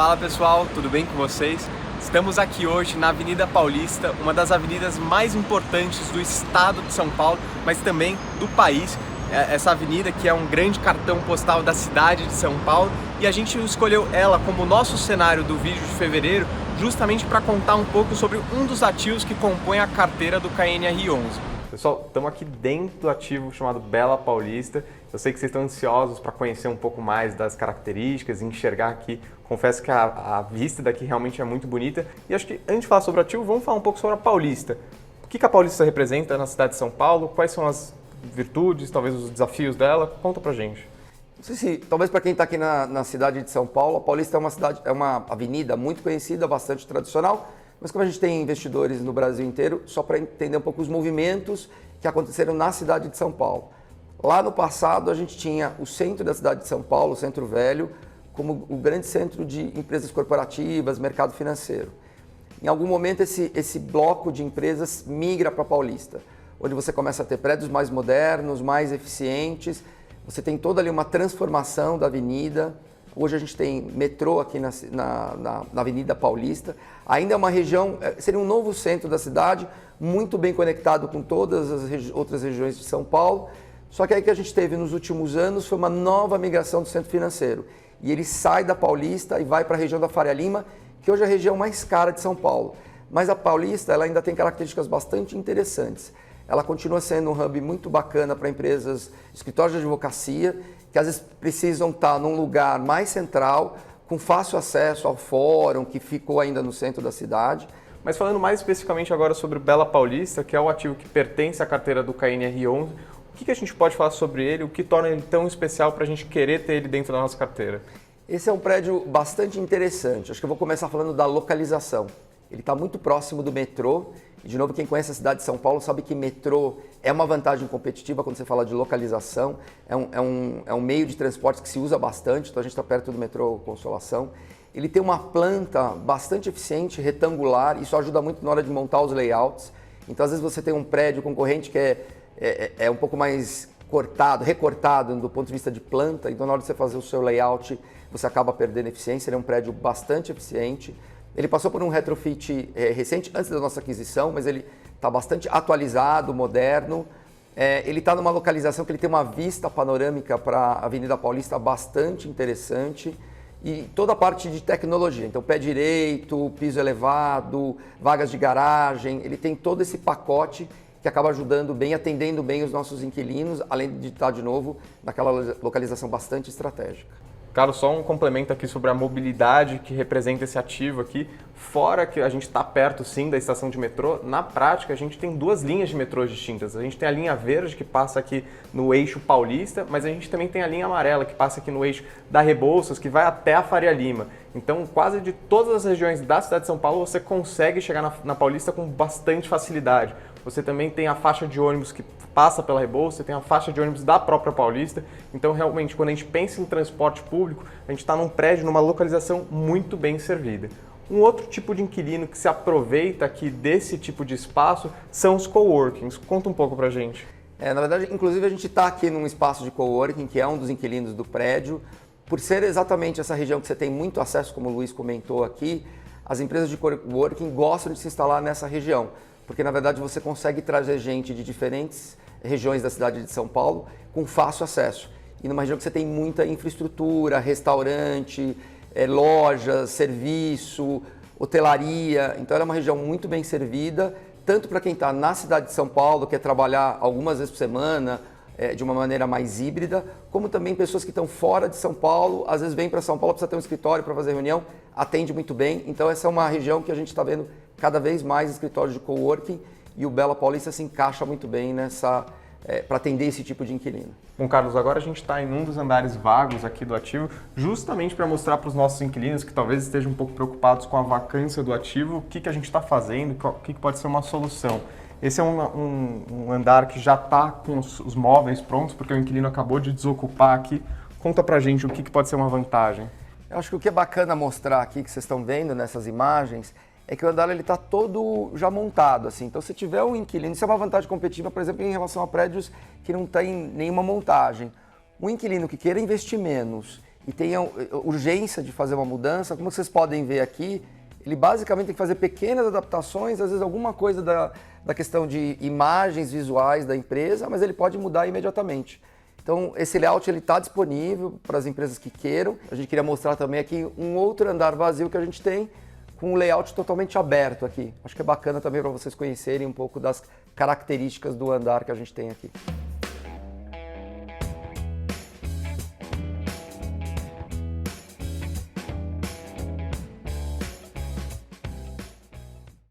Fala pessoal, tudo bem com vocês? Estamos aqui hoje na Avenida Paulista, uma das avenidas mais importantes do estado de São Paulo, mas também do país. Essa avenida que é um grande cartão postal da cidade de São Paulo, e a gente escolheu ela como nosso cenário do vídeo de fevereiro justamente para contar um pouco sobre um dos ativos que compõem a carteira do KNR11. Pessoal, estamos aqui dentro do ativo chamado Bela Paulista. Eu sei que vocês estão ansiosos para conhecer um pouco mais das características e enxergar aqui. Confesso que a vista daqui realmente é muito bonita. E acho que antes de falar sobre o ativo, vamos falar um pouco sobre a Paulista. O que a Paulista representa na cidade de São Paulo? Quais são as virtudes, talvez os desafios dela? Conta pra gente. Não sei se, talvez para quem está aqui na cidade de São Paulo, a Paulista é uma avenida muito conhecida, bastante tradicional, mas como a gente tem investidores no Brasil inteiro, só para entender um pouco os movimentos que aconteceram na cidade de São Paulo. Lá no passado a gente tinha o centro da cidade de São Paulo, o Centro Velho, como o grande centro de empresas corporativas, mercado financeiro. Em algum momento esse bloco de empresas migra para a Paulista, onde você começa a ter prédios mais modernos, mais eficientes. Você tem toda ali uma transformação da avenida. Hoje a gente tem metrô aqui na Avenida Paulista. Ainda é uma região, seria um novo centro da cidade, muito bem conectado com todas as outras regiões de São Paulo. Só que aí que a gente teve nos últimos anos foi uma nova migração do centro financeiro. E ele sai da Paulista e vai para a região da Faria Lima, que hoje é a região mais cara de São Paulo. Mas a Paulista ela ainda tem características bastante interessantes. Ela continua sendo um hub muito bacana para empresas, escritórios de advocacia, que às vezes precisam estar num lugar mais central, com fácil acesso ao fórum, que ficou ainda no centro da cidade. Mas falando mais especificamente agora sobre o Bela Paulista, que é o ativo que pertence à carteira do KNR11, o que a gente pode falar sobre ele, o que torna ele tão especial para a gente querer ter ele dentro da nossa carteira? Esse é um prédio bastante interessante. Acho que eu vou começar falando da localização. Ele está muito próximo do metrô. E, de novo, quem conhece a cidade de São Paulo sabe que metrô é uma vantagem competitiva quando você fala de localização. É um meio de transporte que se usa bastante, então a gente está perto do metrô Consolação. Ele tem uma planta bastante eficiente, retangular, isso ajuda muito na hora de montar os layouts. Então, às vezes, você tem um prédio concorrente que é um pouco mais recortado do ponto de vista de planta, então na hora de você fazer o seu layout, você acaba perdendo eficiência. Ele é um prédio bastante eficiente. Ele passou por um retrofit recente, antes da nossa aquisição, mas ele está bastante atualizado, moderno. Ele está numa localização que ele tem uma vista panorâmica para a Avenida Paulista bastante interessante e toda a parte de tecnologia. Então, pé direito, piso elevado, vagas de garagem, ele tem todo esse pacote que acaba ajudando bem, atendendo bem os nossos inquilinos, além de estar, de novo, naquela localização bastante estratégica. Carlos, só um complemento aqui sobre a mobilidade que representa esse ativo aqui. Fora que a gente está perto, sim, da estação de metrô, na prática a gente tem duas linhas de metrô distintas. A gente tem a linha verde, que passa aqui no eixo paulista, mas a gente também tem a linha amarela, que passa aqui no eixo da Rebouças, que vai até a Faria Lima. Então, quase de todas as regiões da cidade de São Paulo, você consegue chegar na Paulista com bastante facilidade. Você também tem a faixa de ônibus que passa pela Rebouças, você tem a faixa de ônibus da própria Paulista. Então, realmente, quando a gente pensa em transporte público, a gente está num prédio, numa localização muito bem servida. Um outro tipo de inquilino que se aproveita aqui desse tipo de espaço são os coworkings. Conta um pouco pra gente. Na verdade, inclusive, a gente está aqui num espaço de coworking, que é um dos inquilinos do prédio. Por ser exatamente essa região que você tem muito acesso, como o Luiz comentou aqui, as empresas de coworking gostam de se instalar nessa região, porque, na verdade, você consegue trazer gente de diferentes regiões da cidade de São Paulo com fácil acesso. E numa região que você tem muita infraestrutura, restaurante, lojas, serviço, hotelaria. Então, ela é uma região muito bem servida, tanto para quem está na cidade de São Paulo, quer trabalhar algumas vezes por semana, de uma maneira mais híbrida, como também pessoas que estão fora de São Paulo, às vezes vêm para São Paulo, precisa ter um escritório para fazer reunião, atende muito bem. Então, essa é uma região que a gente está vendo cada vez mais escritórios de coworking, e o Bela Paulista se encaixa muito bem para atender esse tipo de inquilino. Bom, Carlos, agora a gente está em um dos andares vagos aqui do ativo, justamente para mostrar para os nossos inquilinos que talvez estejam um pouco preocupados com a vacância do ativo, o que a gente está fazendo, o que pode ser uma solução. Esse é um andar que já está com os móveis prontos, porque o inquilino acabou de desocupar aqui. Conta pra gente o que pode ser uma vantagem. Eu acho que o que é bacana mostrar aqui, que vocês estão vendo nessas imagens, é que o andar está todo já montado, assim. Então, se tiver um inquilino, isso é uma vantagem competitiva, por exemplo, em relação a prédios que não tem nenhuma montagem. Um inquilino que queira investir menos e tem a urgência de fazer uma mudança, como vocês podem ver aqui, ele basicamente tem que fazer pequenas adaptações, às vezes alguma coisa da questão de imagens visuais da empresa, mas ele pode mudar imediatamente. Então, esse layout está disponível para as empresas que queiram. A gente queria mostrar também aqui um outro andar vazio que a gente tem, com um layout totalmente aberto aqui. Acho que é bacana também para vocês conhecerem um pouco das características do andar que a gente tem aqui.